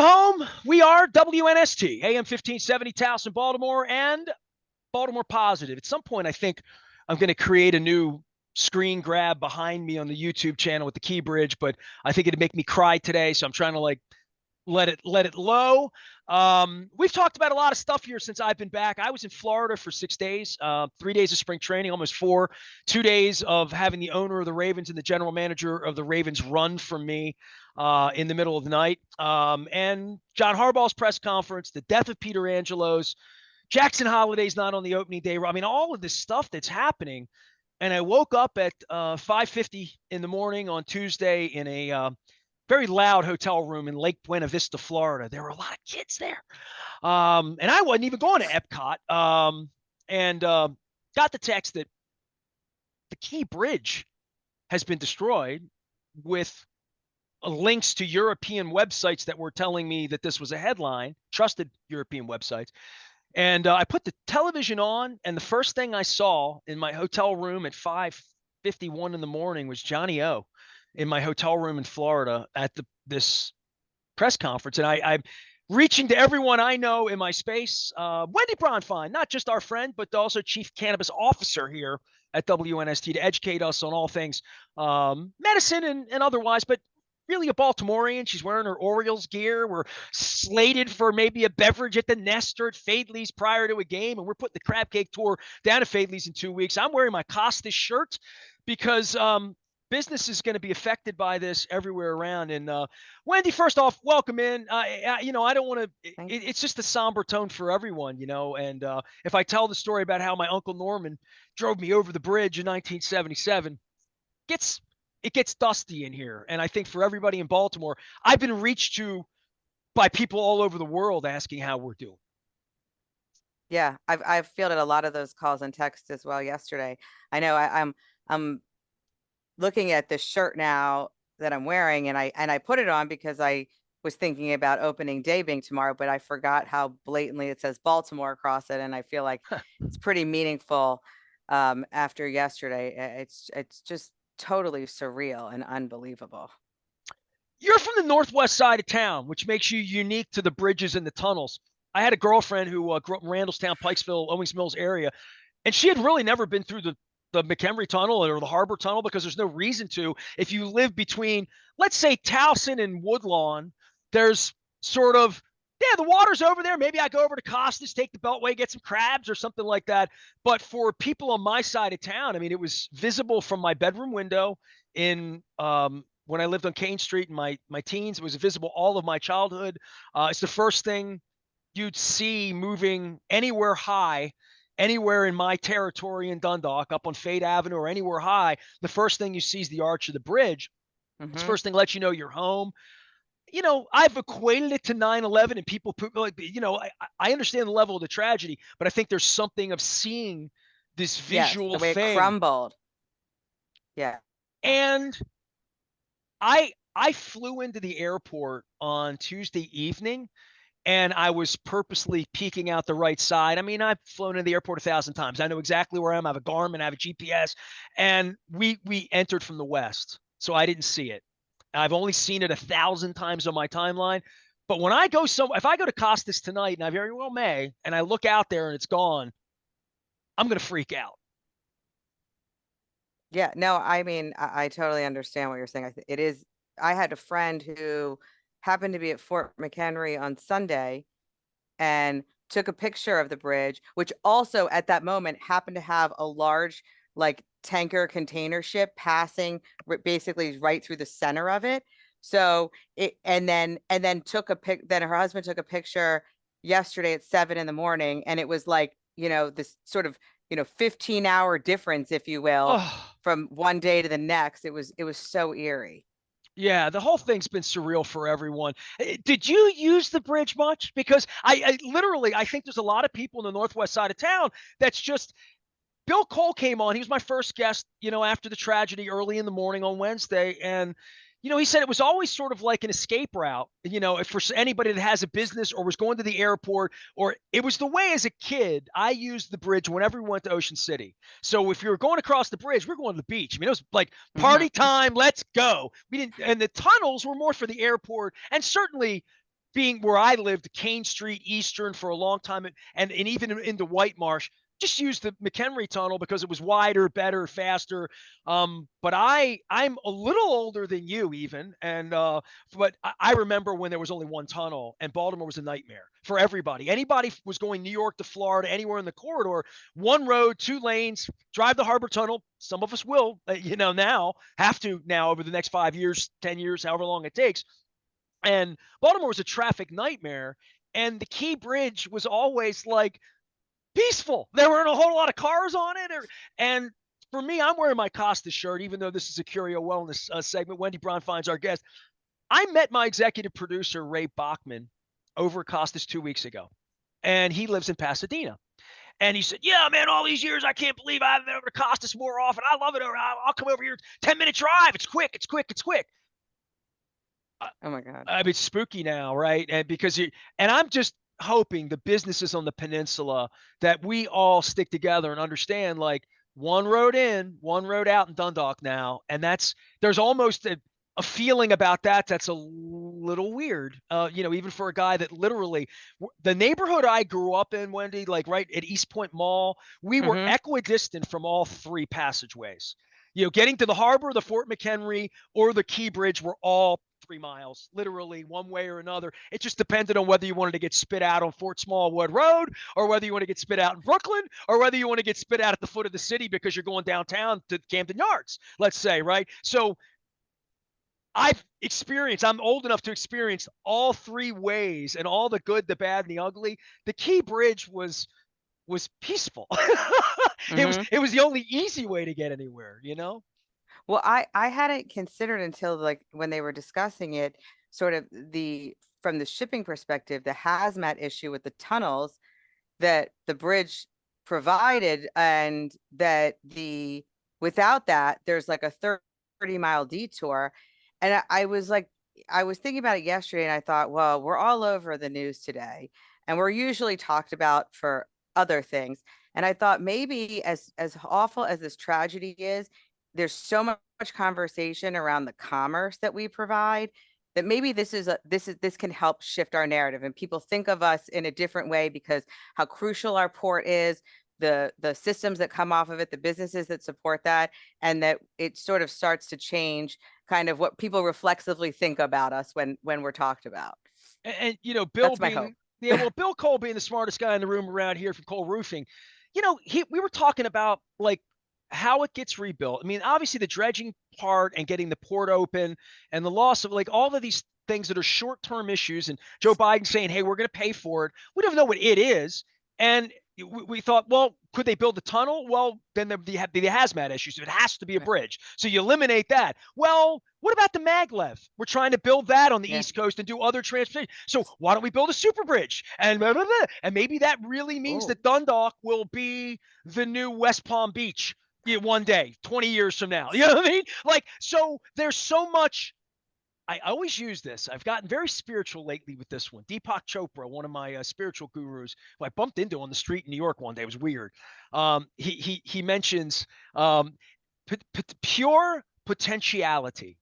home. We are WNST, AM 1570, Towson, Baltimore, and Baltimore Positive. At some point, I think I'm going to create a new screen grab behind me on the YouTube channel with the key bridge, but I think it'd make me cry today, so I'm trying to let it low. We've talked about a lot of stuff here since I've been back. I was in Florida for 6 days, 3 days of spring training, almost 4, 2 days of having the owner of the Ravens and the general manager of the Ravens run from me in the middle of the night. And John Harbaugh's press conference, the death of Peter Angelos, Jackson Holiday's not on the opening day. I mean, all of this stuff that's happening. And I woke up at 5:50 in the morning on Tuesday in a very loud hotel room in Lake Buena Vista, Florida. There were a lot of kids there. And I wasn't even going to Epcot. And got the text that the Key Bridge has been destroyed with links to European websites that were telling me that this was a headline, trusted European websites. And I put the television on, and the first thing I saw in my hotel room at 5:51 in the morning was Johnny O in my hotel room in Florida at this press conference. And I'm reaching to everyone I know in my space. Wendy Bronfein, not just our friend, but also chief cannabis officer here at WNST, to educate us on all things medicine and otherwise, but really a Baltimorean. She's wearing her Orioles gear. We're slated for maybe a beverage at the Nestor at Fadley's prior to a game, and we're putting the crab cake tour down at Fadley's in 2 weeks. I'm wearing my Costas shirt because business is going to be affected by this everywhere around. And Wendy, first off, welcome in. I don't want to. It's just a somber tone for everyone, And if I tell the story about how my Uncle Norman drove me over the bridge in 1977, it gets dusty in here. And I think for everybody in Baltimore, I've been reached to by people all over the world asking how we're doing. Yeah, I've fielded a lot of those calls and texts as well yesterday. I know I'm looking at this shirt now that I'm wearing, and I put it on because I was thinking about opening day being tomorrow, but I forgot how blatantly it says Baltimore across it, and I feel like it's pretty meaningful after yesterday. It's just totally surreal and unbelievable. You're from the northwest side of town, which makes you unique to the bridges and the tunnels. I had a girlfriend who grew up in Randallstown, Pikesville, Owings Mills area, and she had really never been through the McHenry Tunnel or the Harbor Tunnel because there's no reason to. If you live between, let's say, Towson and Woodlawn, there's sort of, the water's over there. Maybe I go over to Costas, take the Beltway, get some crabs or something like that. But for people on my side of town, I mean, it was visible from my bedroom window in when I lived on Kane Street in my teens. It was visible all of my childhood. It's the first thing you'd see moving anywhere high, anywhere in my territory in Dundalk, up on Fade Avenue or anywhere high. The first thing you see is the arch of the bridge. Mm-hmm. It's the first thing that lets you know you're home. I've equated it to 9/11, and people I understand the level of the tragedy, but I think there's something of seeing this visual the way thing. It crumbled. Yeah. And I flew into the airport on Tuesday evening, and I was purposely peeking out the right side. I mean, I've flown into the airport 1,000 times. I know exactly where I am. I have a Garmin, I have a GPS, and we entered from the west, so I didn't see it. I've only seen it 1,000 times on my timeline. But when I go if I go to Costas tonight, and I very well may, and I look out there and it's gone, I'm going to freak out. Yeah, no, I mean, I totally understand what you're saying. It is. I had a friend who happened to be at Fort McHenry on Sunday and took a picture of the bridge, which also at that moment happened to have a large, tanker container ship passing basically right through the center of it. So and then then her husband took a picture yesterday at 7 in the morning, and it was this sort of 15-hour difference, if you will, from one day to the next. It was so eerie. Yeah, the whole thing's been surreal for everyone. Did you use the bridge much? Because I literally, I think there's a lot of people in the northwest side of town that's just, Bill Cole came on. He was my first guest, after the tragedy early in the morning on Wednesday. And, he said it was always sort of like an escape route, for anybody that has a business or was going to the airport, or it was the way as a kid, I used the bridge whenever we went to Ocean City. So if you were going across the bridge, we're going to the beach. I mean, it was like party time, let's go. We didn't, and the tunnels were more for the airport and certainly being where I lived, Kane Street, Eastern for a long time, and even into White Marsh, just used the McHenry Tunnel because it was wider, better, faster. But I'm a little older than you even, and but I remember when there was only one tunnel, and Baltimore was a nightmare for everybody. Anybody was going New York to Florida, anywhere in the corridor, one road, two lanes, drive the Harbor Tunnel. Some of us will, now have to now over the next 5 years, 10 years, however long it takes. And Baltimore was a traffic nightmare. And the Key Bridge was always like peaceful. There weren't a whole lot of cars on it. And for me, I'm wearing my Costa shirt, even though this is a Curio Wellness segment. Wendy Bronfein's our guest. I met my executive producer, Ray Bachman, over at Costas 2 weeks ago. And he lives in Pasadena. And he said, yeah, man, all these years, I can't believe I've been over to Costas more often. I love it. I'll come over here. 10-minute drive. It's quick. It's quick. It's quick. Oh my God. I mean, it's spooky now, right? And because and I'm just hoping the businesses on the peninsula that we all stick together and understand, like, one road in, one road out in Dundalk now. And there's almost a feeling about that's a little weird, even for a guy that literally, the neighborhood I grew up in, Wendy, like right at East Point Mall, we were equidistant from all three passageways. Getting to the harbor, the Fort McHenry, or the Key Bridge were all 3 miles, literally one way or another. It just depended on whether you wanted to get spit out on Fort Smallwood Road, or whether you want to get spit out in Brooklyn, or whether you want to get spit out at the foot of the city because you're going downtown to Camden Yards, let's say, right? So I'm old enough to experience all three ways and all the good, the bad, and the ugly. The Key Bridge was peaceful. It was the only easy way to get anywhere, Well, I hadn't considered until like when they were discussing it, sort of from the shipping perspective, the hazmat issue with the tunnels that the bridge provided, and that without that, there's like a 30-mile detour. And I was thinking about it yesterday, and I thought, well, we're all over the news today, and we're usually talked about for other things. And I thought maybe as awful as this tragedy is, there's so much conversation around the commerce that we provide that maybe this can help shift our narrative, and people think of us in a different way because how crucial our port is, the systems that come off of it, the businesses that support that, and that it sort of starts to change kind of what people reflexively think about us when we're talked about. And Bill That's my hope. Bill Cole being the smartest guy in the room around here from Cole Roofing, we were talking about like how it gets rebuilt. I mean, obviously the dredging part and getting the port open and the loss of like all of these things that are short-term issues, and Joe Biden saying, hey, we're going to pay for it. We don't know what it is. And we thought, well, could they build a tunnel? Well, then the hazmat issues. It has to be a bridge. So you eliminate that. Well, what about the maglev? We're trying to build that on the East Coast and do other transportation. So why don't we build a super bridge? And blah, blah, blah. And maybe that really means that Dundalk will be the new West Palm Beach one day, 20 years from now. You know what I mean? Like, so there's so much. I always use this. I've gotten very spiritual lately with this one. Deepak Chopra, one of my spiritual gurus, who I bumped into on the street in New York one day. It was weird. He mentions pure potentiality,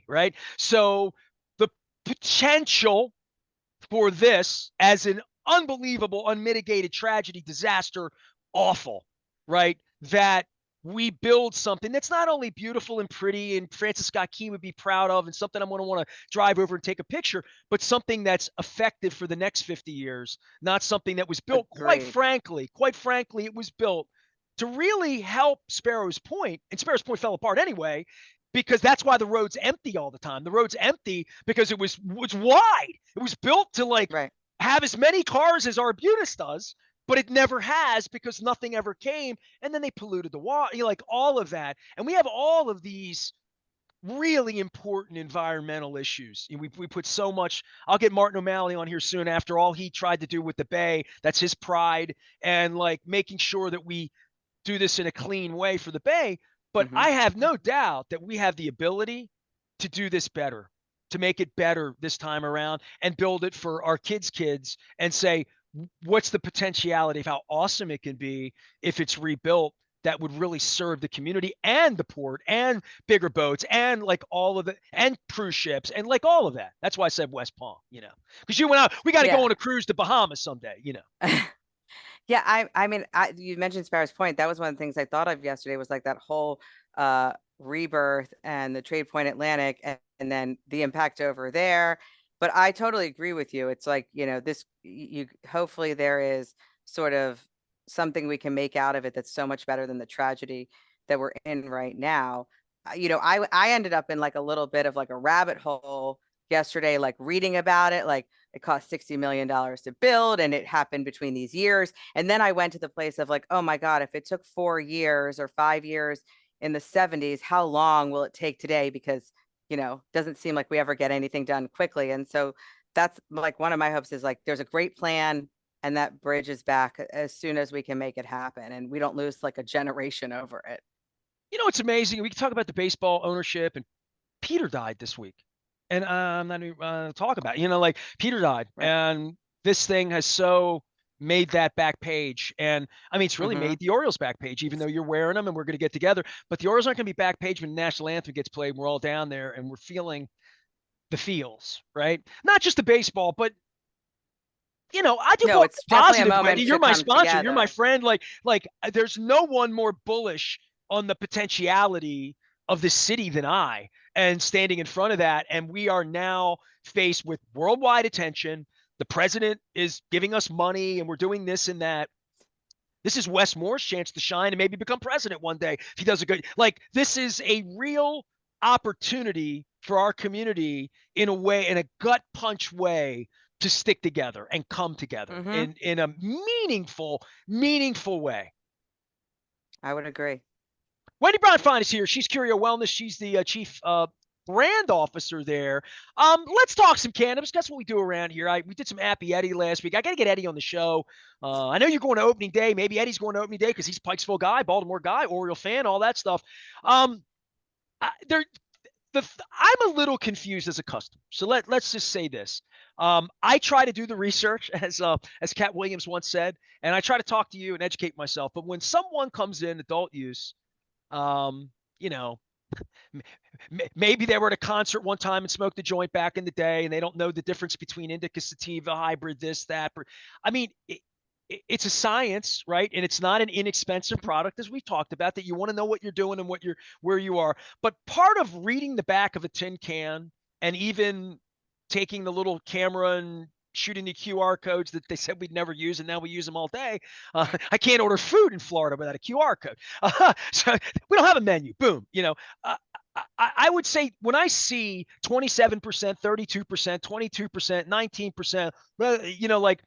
right? So the potential for this as an unbelievable, unmitigated tragedy, disaster, awful, right? That we build something that's not only beautiful and pretty and Francis Scott Key would be proud of and something I'm going to want to drive over and take a picture, but something that's effective for the next 50 years, not something that was built, quite frankly, it was built to really help Sparrows Point, and Sparrows Point fell apart anyway, because that's why the road's empty all the time. The road's empty because it was wide. It was built to have as many cars as Arbutus does, but it never has because nothing ever came. And then they polluted the water, like all of that. And we have all of these really important environmental issues. We put so much. I'll get Martin O'Malley on here soon after all he tried to do with the Bay. That's his pride, and like making sure that we do this in a clean way for the Bay. But I have no doubt that we have the ability to do this better, to make it better this time around and build it for our kids and say, what's the potentiality of how awesome it can be if it's rebuilt that would really serve the community and the port and bigger boats and like all of it and cruise ships and like all of that. That's why I said West Palm, because you went out, we got to go Yeah. on a cruise to Bahamas someday. Yeah, I mean, you mentioned Sparrows Point. That was one of the things I thought of yesterday was like that whole rebirth and the Trade Point Atlantic and then the impact over there. But I totally agree with you. It's like, this you hopefully there is sort of something we can make out of it that's so much better than the tragedy that we're in right now. I ended up in like a little bit of like a rabbit hole yesterday, like reading about it, like it cost $60 million to build and it happened between these years. And then I went to the place of like, oh my God, if it took 4 years or 5 years in the 70s, how long will it take today? Because, doesn't seem like we ever get anything done quickly. And so that's like one of my hopes is like, there's a great plan and that bridge is back as soon as we can make it happen. And we don't lose like a generation over it. It's amazing. We can talk about the baseball ownership, and Peter died this week. And I'm not even talk about it. Like Peter died, Right. and this thing has so made that back page. And I mean, it's really made the Orioles back page, even though you're wearing them and we're going to get together. But the Orioles aren't going to be back page when the national anthem gets played. We're all down there and we're feeling the feels, right? Not just the baseball, but I do No, want it's definitely a positive, moment Wendy. to You're my come sponsor. You're my together. friend. Like, there's no one more bullish on the potentiality of the city than I, and standing in front of that. And we are now faced with worldwide attention. The president is giving us money, and we're doing this and that. This is Wes Moore's chance to shine and maybe become president one day if he does a good. Like, this is a real opportunity for our community in a way, in a gut punch way, to stick together and come together in a meaningful way. I would agree. Wendy Bronfein is here. She's Curio Wellness. She's the chief brand officer there. Let's talk some cannabis. That's what we do around here. We did some Appy Eddie last week. I got to get Eddie on the show. I know you're going to opening day. Maybe Eddie's going to opening day because he's a Pikesville guy, Baltimore guy, Oriole fan, all that stuff. I'm a little confused as a customer. So let's just say this. I try to do the research, as Cat Williams once said, and I try to talk to you and educate myself. But when someone comes in adult use, you know, maybe they were at a concert one time and smoked a joint back in the day, and they don't know the difference between indica sativa, hybrid, this, that. I mean, it's a science, right? And it's not an inexpensive product, as we've talked about, that you want to know what you're doing and where you are. But part of reading the back of a tin can and even taking the little camera and shooting the QR codes that they said we'd never use, and now we use them all day. I can't order food in Florida without a QR code. So we don't have a menu. Boom. I would say when I see 27%, 32%, 22%, 19%, like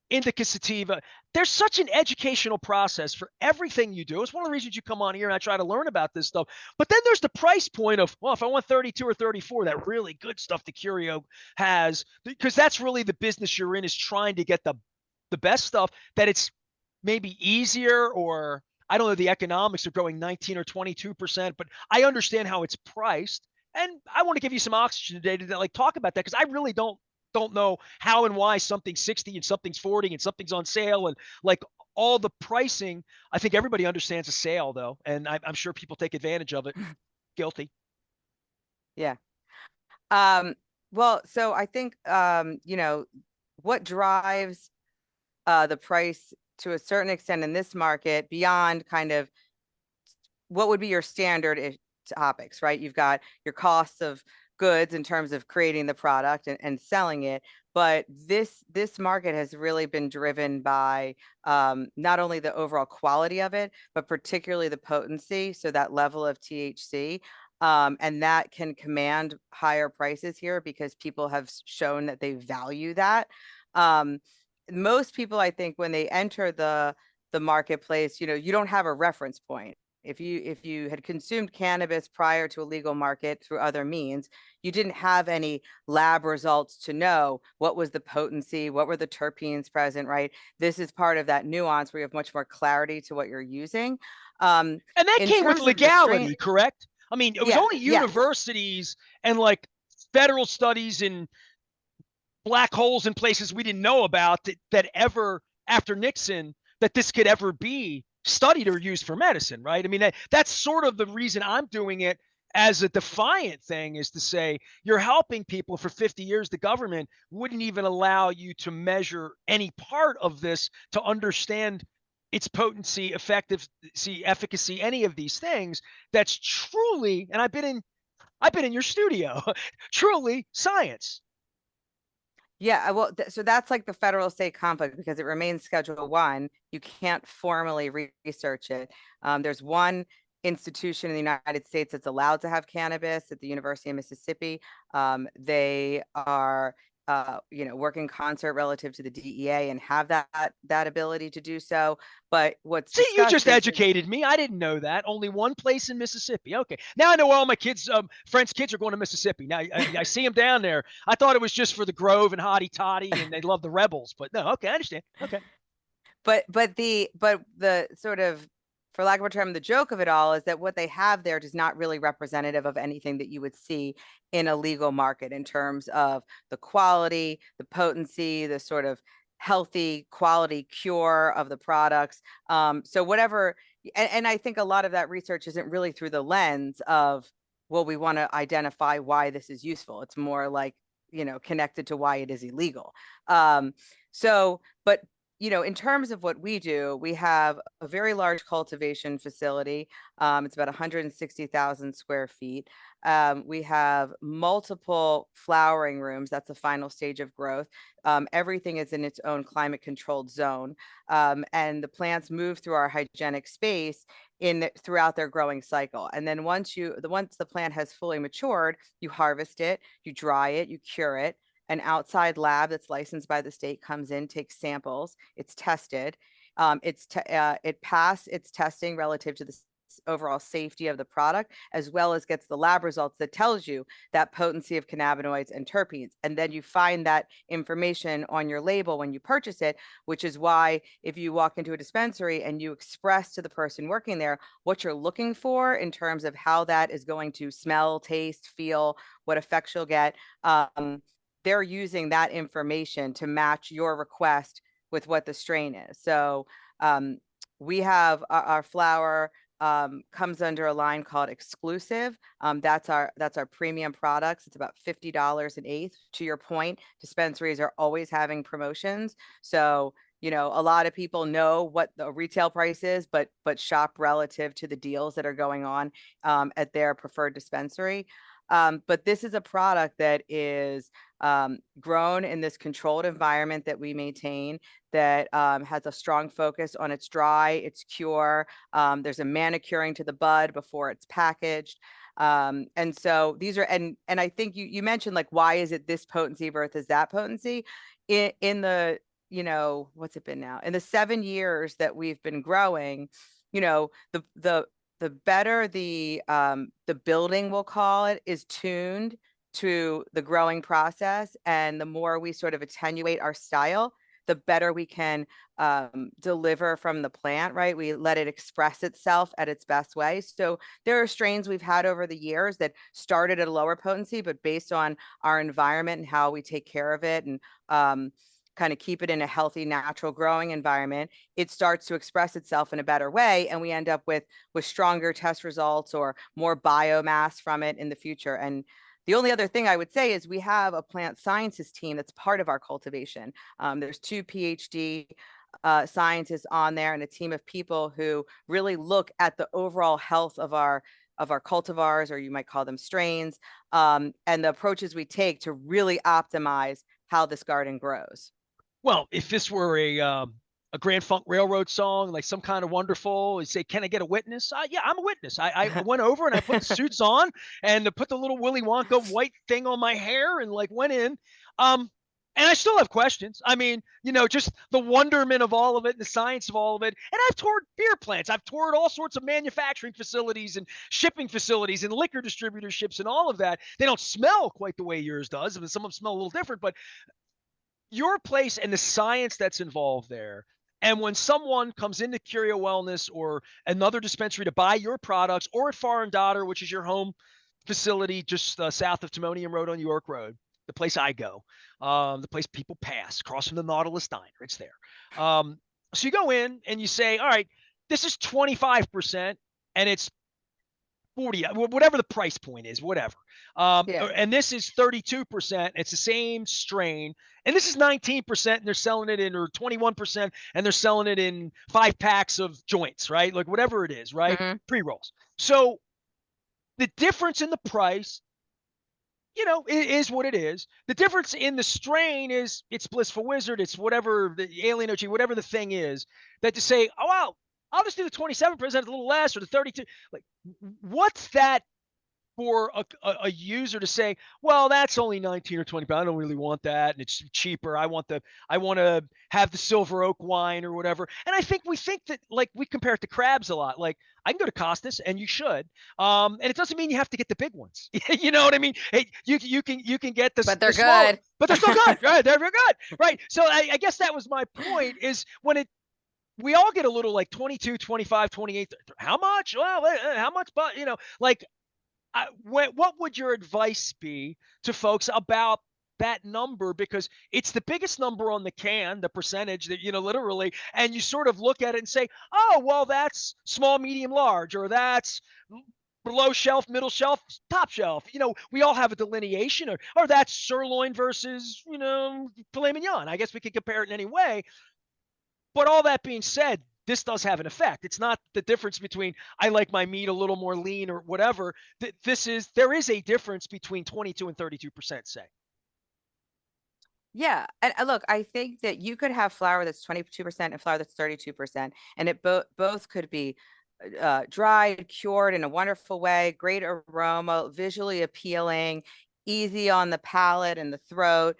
indica sativa, there's such an educational process for everything you do. It's one of the reasons you come on here and I try to learn about this stuff. But then there's the price point of, well, if I want 32 or 34, that really good stuff the Curio has, because that's really the business you're in, is trying to get the best stuff, that it's maybe easier, or I don't know, the economics are going 19 or 22%, but I understand how it's priced. And I want to give you some oxygen today to like talk about that, because I really don't know how and why something's 60 and something's 40 and something's on sale, and like all the pricing. I think everybody understands a sale though, and I'm sure people take advantage of it. Guilty. Yeah. Well, so I think, what drives the price to a certain extent in this market beyond kind of what would be your standard topics, right? You've got your costs of goods in terms of creating the product and selling it. But this market has really been driven by not only the overall quality of it, but particularly the potency. So that level of THC. And that can command higher prices here because people have shown that they value that. Most people, I think, when they enter the marketplace, you don't have a reference point. If you had consumed cannabis prior to a legal market through other means, you didn't have any lab results to know what was the potency, what were the terpenes present, right? This is part of that nuance where you have much more clarity to what you're using. And that In came with terms of the strain, legality, correct? I mean, it was yeah, only yes. universities and like federal studies in black holes in places we didn't know about that ever, after Nixon, that this could ever be studied or used for medicine, right? I mean, that's sort of the reason I'm doing it as a defiant thing, is to say you're helping people. For 50 years, the government wouldn't even allow you to measure any part of this to understand its potency, effectiveness, efficacy, any of these things. That's truly, and I've been in your studio, truly science. Yeah, well, so that's like the federal state conflict because it remains Schedule 1. You can't formally research it. There's one institution in the United States that's allowed to have cannabis at the University of Mississippi. They are, work in concert relative to the DEA and have that ability to do so. But what's See, you discussed just is that educated me. I didn't know that. Only one place in Mississippi. Okay. Now I know all my kids, friends' kids are going to Mississippi. Now I see them down there. I thought it was just for the Grove and Hottie Toddy and they love the Rebels, but no. Okay. I understand. Okay. but the sort of, for lack of a term, the joke of it all is that what they have there is not really representative of anything that you would see in a legal market in terms of the quality, the potency, the sort of healthy quality cure of the products. So whatever, and I think a lot of that research isn't really through the lens of, well, we want to identify why this is useful. It's more like, connected to why it is illegal. But in terms of what we do, we have a very large cultivation facility. It's about 160,000 square feet. We have multiple flowering rooms. That's the final stage of growth. Everything is in its own climate controlled zone. And the plants move through our hygienic space throughout their growing cycle. And then once the plant has fully matured, you harvest it, you dry it, you cure it. An outside lab that's licensed by the state comes in, takes samples, it's tested. It passed its testing relative to the overall safety of the product, as well as gets the lab results that tells you that potency of cannabinoids and terpenes. And then you find that information on your label when you purchase it, which is why if you walk into a dispensary and you express to the person working there what you're looking for in terms of how that is going to smell, taste, feel, what effects you'll get, they're using that information to match your request with what the strain is. So we have our flower comes under a line called exclusive. That's our premium products. It's about $50 an eighth. To your point, dispensaries are always having promotions. So a lot of people know what the retail price is, but shop relative to the deals that are going on at their preferred dispensary. But this is a product that is grown in this controlled environment that we maintain, that has a strong focus on its dry, its cure. There's a manicuring to the bud before it's packaged. And so these are, and I think you mentioned, like, why is it this potency versus that potency? In the, what's it been now? In the 7 years that we've been growing, the better the building, we'll call it, is tuned to the growing process, and the more we sort of attenuate our style, the better we can deliver from the plant, right? We let it express itself at its best way. So there are strains we've had over the years that started at a lower potency, but based on our environment and how we take care of it and kind of keep it in a healthy, natural growing environment, it starts to express itself in a better way. And we end up with stronger test results or more biomass from it in the future. And the only other thing I would say is we have a plant sciences team that's part of our cultivation. There's 2 PhD scientists on there and a team of people who really look at the overall health of our cultivars, or you might call them strains, and the approaches we take to really optimize how this garden grows. Well, if this were a Grand Funk Railroad song, like some kind of wonderful, you say, "Can I get a witness?" Yeah, I'm a witness. I went over and I put the suits on and put the little Willy Wonka white thing on my hair and like went in. And I still have questions. I mean, just the wonderment of all of it and the science of all of it. And I've toured beer plants. I've toured all sorts of manufacturing facilities and shipping facilities and liquor distributorships and all of that. They don't smell quite the way yours does. I mean, some of them smell a little different, but your place and the science that's involved there. And when someone comes into Curio Wellness or another dispensary to buy your products, or at Far and Daughter, which is your home facility just south of Timonium Road on York Road, the place I go, the place people pass across from the Nautilus Diner, it's there. So you go in and you say, all right, this is 25%, and it's 40, whatever the price point is, whatever. Yeah. And this is 32%. It's the same strain. And this is 19%, and they're selling it in, or 21%, and they're selling it in 5 packs of joints, right? Like whatever it is, right? Hmm. Pre-rolls. So the difference in the price, it is what it is. The difference in the strain is it's Blissful Wizard, it's whatever the Alien OG, whatever the thing is, that to say, oh, wow, I'll just do the 27%, a little less, or the 32. Like, what's that for a user to say, well, that's only 19 or 20, but I don't really want that, and it's cheaper. I want to have the silver oak wine or whatever. And I think we think that, like, we compare it to crabs a lot. Like, I can go to Costas, and you should. And it doesn't mean you have to get the big ones. You know what I mean? Hey, you can get But the they're smaller, good. but they're still good. Right? They're good. Right. So I guess that was my point, is when we all get a little like 22, 25, 28. How much? Well, how much? But, like, what would your advice be to folks about that number? Because it's the biggest number on the can, the percentage that, literally, and you sort of look at it and say, oh, well, that's small, medium, large, or that's below shelf, middle shelf, top shelf. We all have a delineation, or that's sirloin versus, filet mignon. I guess we could compare it in any way. But all that being said, this does have an effect. It's not the difference between I like my meat a little more lean or whatever. There is a difference between 22 and 32%, say. Yeah. And look, I think that you could have flour that's 22% and flour that's 32%, and it both could be dried, cured in a wonderful way, great aroma, visually appealing, easy on the palate and the throat,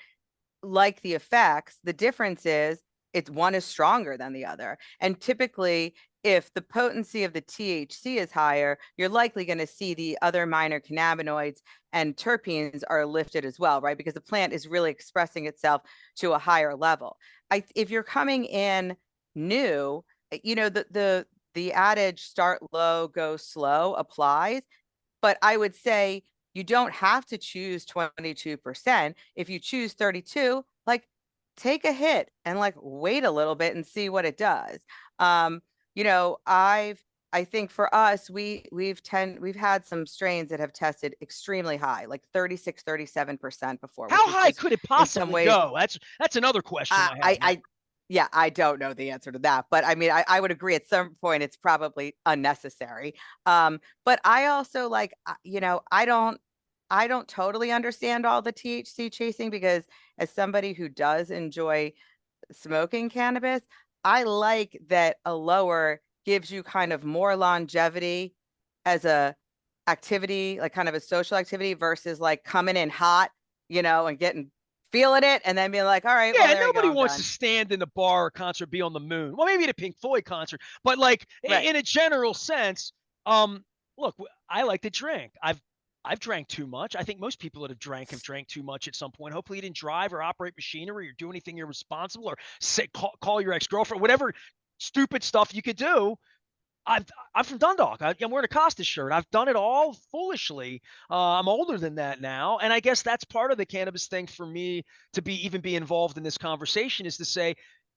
like the effects. The difference is it's one is stronger than the other. And typically, if the potency of the THC is higher, you're likely going to see the other minor cannabinoids and terpenes are lifted as well, right? Because the plant is really expressing itself to a higher level. If you're coming in new, the adage start low, go slow applies. But I would say you don't have to choose 22%. If you choose 32, like, take a hit and like wait a little bit and see what it does. Um, I think for us, we've had some strains that have tested extremely high, like 36, 37% before, which How is high just could it in some possibly ways, go? That's another question I have. yeah, I don't know the answer to that, but I mean, I would agree at some point it's probably unnecessary. But I also like, I don't totally understand all the THC chasing, because as somebody who does enjoy smoking cannabis, I like that a lower gives you kind of more longevity as a activity, like kind of a social activity, versus like coming in hot, and feeling it and then being like, all right, well, Yeah, there you go, nobody I'm wants to done. stand in a bar or concert, be on the moon. Well, maybe at a Pink Floyd concert, but like Right. in a general sense, um, look, I like to drink. I've drank too much. I think most people that have drank too much at some point. Hopefully, you didn't drive or operate machinery or do anything irresponsible, or call your ex-girlfriend, whatever stupid stuff you could do. I'm from Dundalk. I'm wearing a Costas shirt. I've done it all foolishly. I'm older than that now, and I guess that's part of the cannabis thing for me to be involved in this conversation, is to say,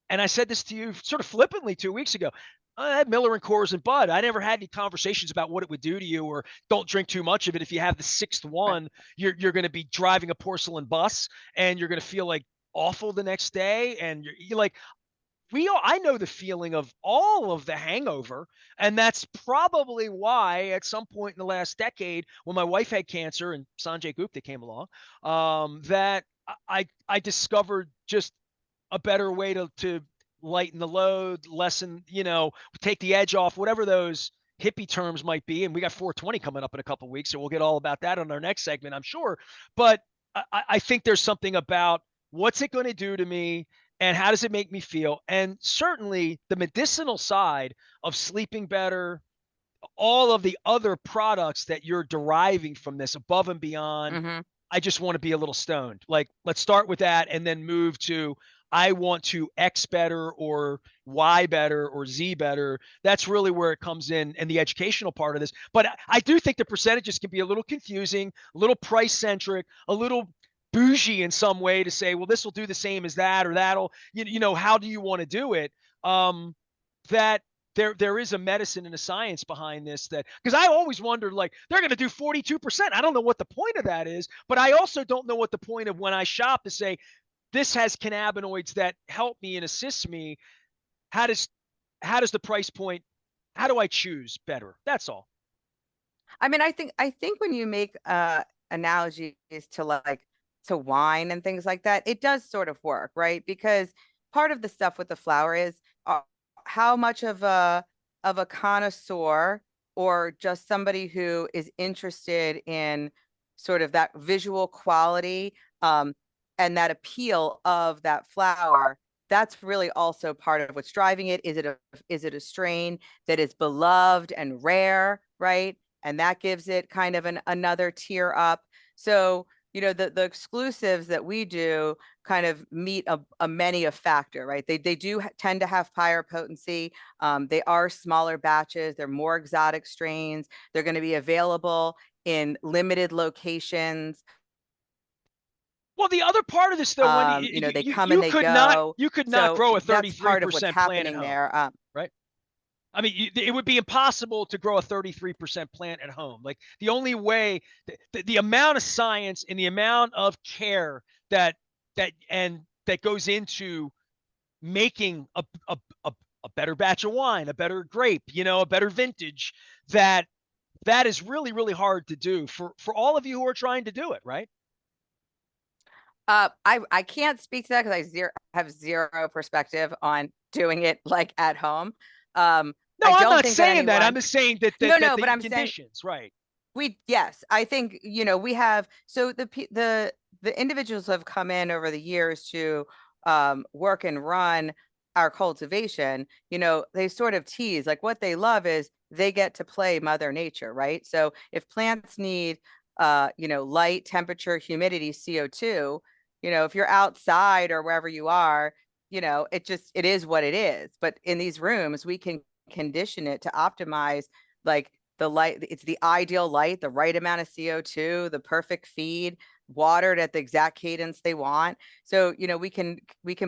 and I said this to you sort of flippantly 2 weeks ago. I had Miller and Coors and Bud. I never had any conversations about what it would do to you, or don't drink too much of it. If you have the sixth Right. one, you're going to be driving a porcelain bus, and you're going to feel like awful the next day, and you're like, I know the feeling of all of the hangover, and that's probably why at some point in the last decade, when my wife had cancer and Sanjay Gupta came along, that I discovered just a better way to lighten the load, lessen, take the edge off, whatever those hippie terms might be. And we got 420 coming up in a couple of weeks, so we'll get all about that on our next segment, I'm sure. But I think there's something about what's it going to do to me, and how does it make me feel? And certainly the medicinal side of sleeping better, all of the other products that you're deriving from this above and beyond. Mm-hmm. I just want to be a little stoned. Like, let's start with that and then move to, I want to X better or Y better or Z better. That's really where it comes in, and the educational part of this. But I do think the percentages can be a little confusing, a little price centric, a little bougie in some way, to say, well, this will do the same as that, or that'll, how do you want to do it? That there is a medicine and a science behind this, that because I always wondered, like, they're going to do 42%. I don't know what the point of that is, but I also don't know what the point of when I shop to say this has cannabinoids that help me and assist me. How does the price point, how do I choose better? That's all. I mean, I think when you make analogies to like to wine and things like that, it does sort of work, right? Because part of the stuff with the flower is how much of a connoisseur or just somebody who is interested in sort of that visual quality and that appeal of that flower. That's really also part of what's driving it. Is it a strain that is beloved and rare, right? And that gives it kind of another tier up. So, you know, the exclusives that we do kind of meet a many a factor, right? They do tend to have higher potency. They are smaller batches. They're more exotic strains. They're going to be available in limited locations. Well, the other part of this, though, Wendy, You know, they come and you they could not go. So grow a that's part of what's 33% plant at happening home, there. right? I mean, it would be impossible to grow a 33% plant at home. Like, the only way, the amount of science and the amount of care that that goes into making a better batch of wine, a better grape, a better vintage, that is really, really hard to do for all of you who are trying to do it, right? I can't speak to that because have zero perspective on doing it like at home. No, I I'm don't not think that saying that. I'm anyone, just saying that no, the but I'm saying conditions, right? yes, I think, you know, we have, so the individuals who have come in over the years to work and run our cultivation, you know, they sort of tease like what they love is they get to play Mother Nature, right? So if plants need you know, light, temperature, humidity, CO2, you know, if you're outside or wherever you are, you know, it is what it is. But in these rooms, we can condition it to optimize like the light. It's the ideal light, the right amount of CO2, the perfect feed, watered at the exact cadence they want. So, you know, we can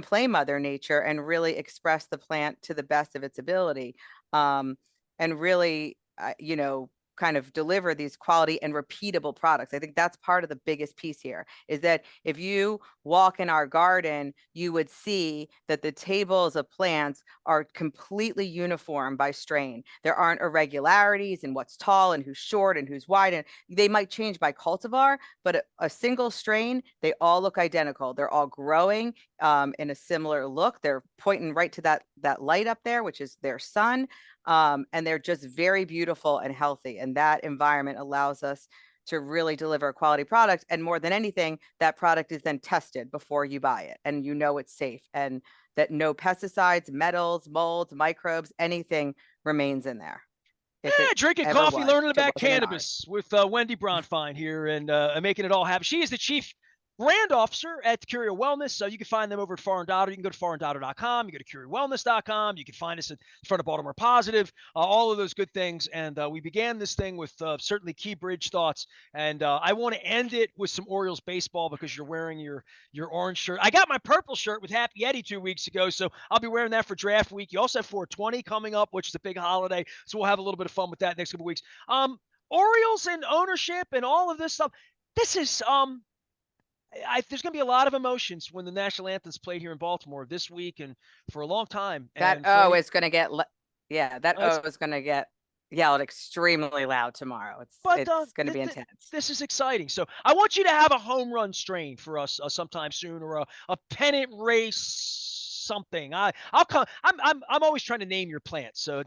play Mother Nature and really express the plant to the best of its ability. And really, you know, kind of deliver these quality and repeatable products. I think that's part of the biggest piece here is that if you walk in our garden, you would see that the tables of plants are completely uniform by strain. There aren't irregularities in what's tall and who's short and who's wide. And they might change by cultivar, but a single strain, they all look identical. They're all growing in a similar look. They're pointing right to that light up there, which is their sun. And they're just very beautiful and healthy. And that environment allows us to really deliver a quality product. And more than anything, that product is then tested before you buy it. And you know it's safe and that no pesticides, metals, molds, microbes, anything remains in there. If Yeah, it drinking ever coffee, was, learning which it about wasn't in ours. cannabis with Wendy Bronfein here, and making it all happen. She is the chief brand officer at Curio Wellness. So you can find them over at Far and Daughter. You can go to farandaughter.com. You go to CurioWellness.com. You can find us in front of Baltimore Positive, all of those good things. And we began this thing with certainly key bridge thoughts. And I want to end it with some Orioles baseball because you're wearing your orange shirt. I got my purple shirt with Happy Eddie 2 weeks ago, so I'll be wearing that for draft week. You also have 420 coming up, which is a big holiday. So we'll have a little bit of fun with that next couple weeks. Orioles and ownership and all of this stuff. This is there's going to be a lot of emotions when the national anthem's played here in Baltimore this week and for a long time. That And for O any, is going to get, yeah, that it's, O is going to get yelled extremely loud tomorrow. but It's going to be intense. this is exciting. So I want you to have a home run strain for us sometime soon, or a pennant race something. I'll come. I'm always trying to name your plants. So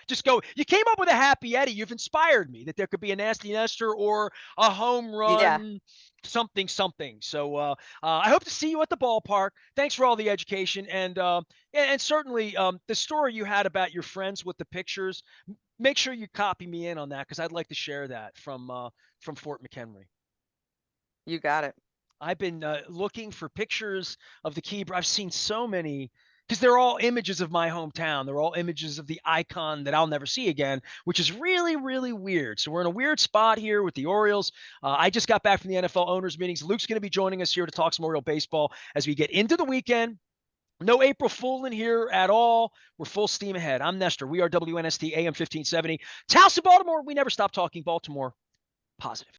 just go. You came up with a Happy Eddie. You've inspired me that there could be a Nasty Nestor or a home Yeah. run something something. So I hope to see you at the ballpark. Thanks for all the education and certainly the story you had about your friends with the pictures. Make sure you copy me in on that because I'd like to share that from Fort McHenry. You got it. I've been looking for pictures of the Key. I've seen so many because they're all images of my hometown. They're all images of the icon that I'll never see again, which is really, really weird. So we're in a weird spot here with the Orioles. I just got back from the NFL owners meetings. Luke's going to be joining us here to talk some Oriole baseball as we get into the weekend. No April fooling here at all. We're full steam ahead. I'm Nestor. We are WNST AM 1570. Towson, Baltimore. We never stop talking Baltimore positive.